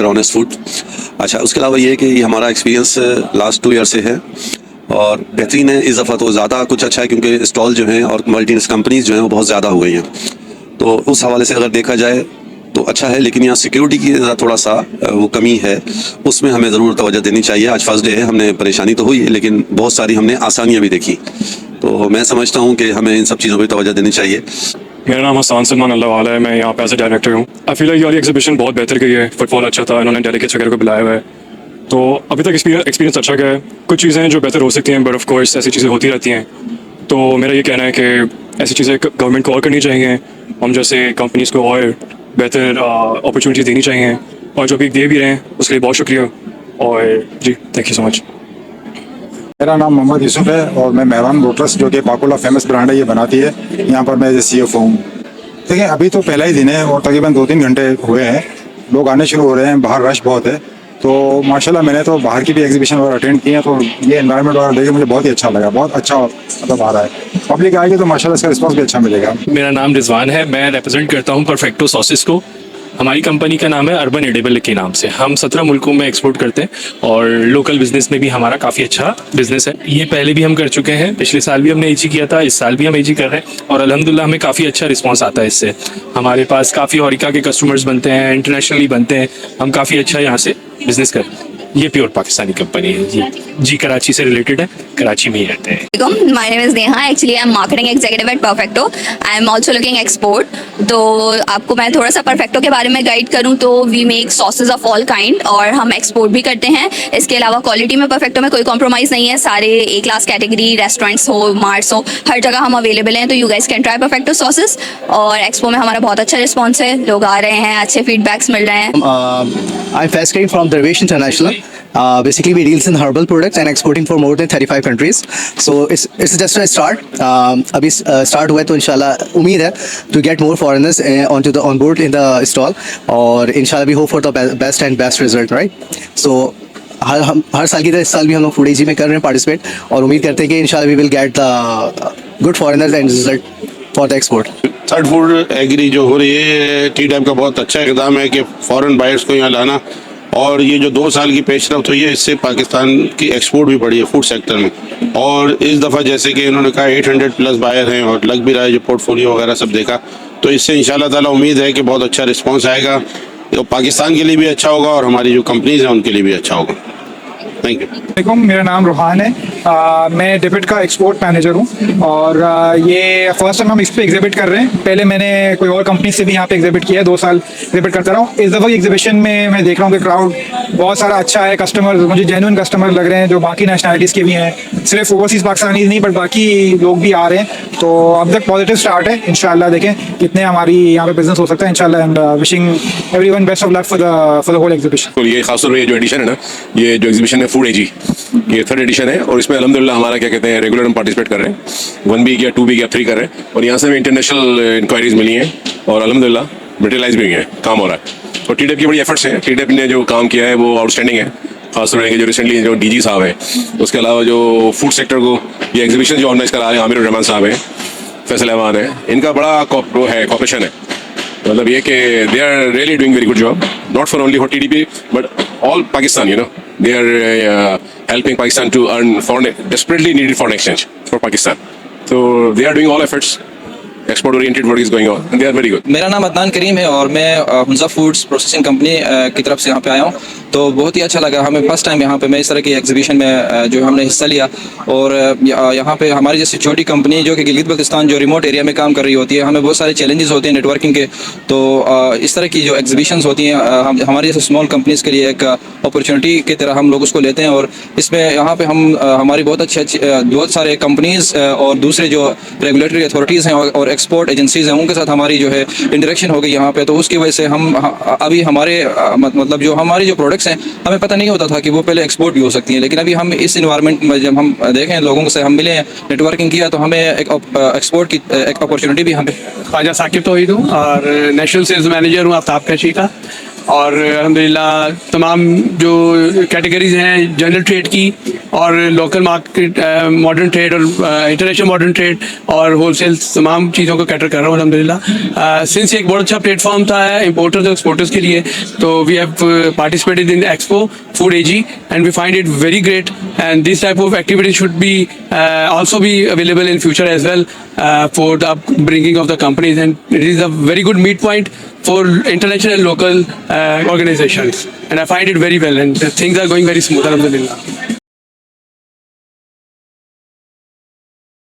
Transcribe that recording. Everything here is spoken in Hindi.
Honest food. अच्छा, उसके अलावा ये है कि हमारा एक्सपीरियंस लास्ट 2 ईयर से है और बेहतरीन है। इस दफ़ा तो ज़्यादा कुछ अच्छा है क्योंकि स्टॉल जो हैं और मल्टीनेशनल कंपनीज जो हैं वो बहुत ज़्यादा हो गई हैं, तो उस हवाले से अगर देखा जाए तो अच्छा है। लेकिन यहाँ सिक्योरिटी की थोड़ा सा वो कमी है, उसमें हमें ज़रूर तवज्जो देनी चाहिए। आज फर्स्ट डे है, हमने परेशानी तो हुई है लेकिन बहुत सारी हमने आसानियाँ भी देखी, तो मैं समझता हूँ कि हमें इन सब चीज़ों पर तवज्जो देनी चाहिए। मेरा नाम हसन सलमान अल्लाह वाला है, मैं यहाँ पे एज ए डायरेक्टर हूँ। आई फील लाइक ये वाली एग्जीबिशन बहुत बेहतर गई है, फुटबॉल अच्छा था, इन्होंने डेलीगेट्स वगैरह को बुलाया हुआ है, तो अभी तक एक्सपीरियंस अच्छा गया है। कुछ चीज़ें हैं जो बेहतर हो सकती हैं, बट ऑफ कोर्स ऐसी चीज़ें होती रहती हैं, तो मेरा ये कहना है कि ऐसी चीज़ें गवर्नमेंट को और करनी चाहिए, हम जैसे कंपनीज़ को और बेहतर अपॉर्चुनिटीज़ देनी चाहिए, और जो अभी दे भी रहे हैं उसके लिए बहुत शुक्रिया। और जी, थैंक यू सो मच। मेरा नाम मोहम्मद यूसुफ है और मैं मेहरान मोटर्स, जो कि पाकोला फेमस ब्रांड है, ये बनाती है, यहाँ पर मैं एज CFO हूँ। देखिए, अभी तो पहला ही दिन है और तकरीबन 2-3 घंटे हुए हैं, लोग आने शुरू हो रहे हैं, बाहर रश बहुत है, तो माशाल्लाह मैंने तो बाहर की भी एग्जीबिशन वगैरह अटेंड की है, तो ये एनवायरनमेंट वगैरह देख के मुझे बहुत ही अच्छा लगा, बहुत अच्छा मतलब आ रहा है। पब्लिक आएगी तो माशाल्लाह इसका रिस्पॉन्स भी अच्छा मिलेगा। मेरा नाम रिजवान है, मैं रिप्रेजेंट करता हूँ परफेक्टो सॉसेस को। हमारी कंपनी का नाम है अर्बन एडिबल के नाम से। हम 17 मुल्कों में एक्सपोर्ट करते हैं और लोकल बिजनेस में भी हमारा काफ़ी अच्छा बिजनेस है। ये पहले भी हम कर चुके हैं, पिछले साल भी हमने AG किया था, इस साल भी हम AG कर रहे हैं और अल्हम्दुलिल्लाह हमें काफ़ी अच्छा रिस्पांस आता है इससे। हमारे पास काफ़ी हॉरिका के कस्टमर्स बनते हैं, इंटरनेशनली बनते हैं, हम काफ़ी अच्छा यहाँ से बिजनेस कर रहे हैं। ये प्योर पाकिस्तानी कंपनी है जी, कराची से रिलेटेड है, कराची में ही रहते हैं। My name is Neha, actually I am marketing executive at Perfecto, I am also looking export. तो आपको मैं थोड़ा सा परफेक्टो के बारे में गाइड करूं तो we make sausage of all kind और हम एक्सपोर्ट भी करते हैं। इसके अलावा क्वालिटी में परफेक्टो में कोई कॉम्प्रोमाइज़ नहीं है, सारे A क्लास कैटेगरी, रेस्टोरेंट्स हो, मार्ट्स हो, हर जगह हम अवेलेबल हैं, तो you guys can try perfecto sausage. और एक्सपो में हमारा बहुत अच्छा रिस्पॉन्स है, लोग आ रहे हैं, अच्छे फीडबैक्स मिल रहे हैं। I'm Faiz from Dervish International. Basically, we deals in herbal products and exporting for more than 35 countries. So it's just a start. अभी start हुआ है तो इंशाल्लाह उम्मीद है to get more foreigners on board in the stall और इंशाल्लाह we hope for the best result, right? So हर साल की तरह इस साल भी हम लोग फूड AG में कर रहे हैं पार्टिसिपेट और उम्मीद करते हैं कि इंशाल्लाह we will get the good foreigners and result for the export. Third food agri जो हो रही है, TDAP का बहुत अच्छा इकदाम है कि फॉरेन बायर्स को यहाँ लाना, और ये जो 2 साल की पेशरफ्त हुई है इससे पाकिस्तान की एक्सपोर्ट भी बढ़ी है फूड सेक्टर में। और इस दफ़ा जैसे कि इन्होंने कहा 800+ बायर हैं और लग भी रहा है, जो पोर्टफोलियो वगैरह सब देखा, तो इससे इंशाल्लाह ताला उम्मीद है कि बहुत अच्छा रिस्पांस आएगा, तो पाकिस्तान के लिए भी अच्छा होगा और हमारी जो कंपनीज हैं उनके लिए भी अच्छा होगा। Thank you. मेरा नाम रोहान है, मैं डेबिट का एक्सपोर्ट मैनेजर हूँ और ये फर्स्ट टाइम हम इस पे एग्जिबिट कर रहे हैं। पहले मैंने कोई और कंपनी से भी यहाँ पे एग्जिबिट किया है, 2 साल एग्जिबिट करता रहा हूँ। इस दफ़ा की एग्जिबिशन में मैं देख रहा हूँ कि क्राउड बहुत सारा अच्छा है, कस्टमर मुझे जेन्युइन कस्टमर लग रहे हैं जो बाकी नेशनलिटीज़ के भी हैं, सिर्फ ओवरसीज़ पाकिस्तानीज़ नहीं बट बाकी लोग भी आ रहे हैं, तो अब तक पॉजिटिव स्टार्ट है। इंशाल्लाह देखें कितने हमारी यहाँ पे बिजनेस हो सकता है इंशाल्लाह, and wishing everyone best of luck for the whole exhibition. ये खासतौर पर ये जो एडिशन है ना, ये जो एग्जीबिशन है फूड AG, ये 3rd एडिशन है और इसमें अल्हम्दुलिल्लाह हमारा क्या कहते हैं रेगुलर हम पार्टिसिपेट कर रहे हैं, 1 वीक या 2 वीक या 3 कर रहे हैं, और यहाँ से हमें इंटरनेशनल इंक्वायरीज मिली हैं और अल्हम्दुलिल्लाह मटेरियलाइज भी हुई है, काम हो रहा है। और TDAP की बड़ी एफर्ट्स हैं, TDAP ने जो काम किया है वो आउटस्टैंडिंग है, खासतौर पर जो रिसेंटली जो DG साहब है, उसके अलावा जो फूड सेक्टर को ये एग्जीबिशन जो ऑर्गेनाइज करा है आमिर रहमान साहब हैं, फैसल अहमान है, इनका बड़ा कॉपरेशन है। मतलब ये कि they are really doing very good job, not for only for TDP but all Pakistan, you know, they are helping Pakistan to earn desperately needed foreign exchange for Pakistan. So they are doing all efforts export oriented work is going on, and they are very good. मेरा नाम अदनान करीम है और मैं हुंजा फूड्स प्रोसेसिंग कंपनी की तरफ से यहाँ पे आया हूँ। तो बहुत ही अच्छा लगा हमें, फर्स्ट टाइम यहाँ पे मैं इस तरह की एग्जीबिशन में जो हमने हिस्सा लिया। और यहाँ पे हमारी जैसी छोटी कंपनी जो कि गिलगित बल्तिस्तान जो रिमोट एरिया में काम कर रही होती है, हमें बहुत सारे चैलेंजेस होते हैं नेटवर्किंग के। तो इस तरह की जो एग्जीबिशंस होती हैं हमारी जैसे स्मॉल कंपनीज़ के लिए एक अपॉर्चुनिटी की तरह हम लोग उसको लेते हैं। और इसमें यहाँ पे हम हमारी बहुत अच्छी बहुत सारे कंपनीज़ और दूसरे जो रेगुलेटरी अथॉरिटीज़ हैं और एक्सपोर्ट एजेंसीज़ हैं उनके साथ हमारी जो है इंटरेक्शन हो गई यहाँ पे। तो उसकी वजह से हम अभी हमारे मतलब जो हमारी जो प्रोडक्ट्स हैं हमें पता नहीं होता था कि वो पहले एक्सपोर्ट भी हो सकती हैं, लेकिन अभी हम इस इन्वायरमेंट में जब हम देखें लोगों से हम मिले नेटवर्किंग किया तो हमें एक एक्सपोर्ट की एक अपॉर्चुनिटी भी हमें। ख्वाजा साकिब तौहीद हूँ और नेशनल सेल्स मैनेजर हूँ आफ्ताब कैशी का। और अल्हम्दुलिल्लाह तमाम जो कैटेगरीज हैं जनरल ट्रेड की और लोकल मार्केट मॉडर्न ट्रेड और इंटरनेशनल मॉडर्न ट्रेड और होलसेल तमाम चीज़ों को कैटर कर रहा हूँ अल्हम्दुलिल्लाह। सिंस एक बहुत अच्छा प्लेटफॉर्म था इम्पोर्टर्स और एक्सपोर्टर्स के लिए, तो we have participated in expo food ag and we find it very great and this type of activity should be also be available in future as well for the upbringing of the companies, and it is a very good meet point for international and local organizations, and I find it very well and things are going very smooth alhamdulillah.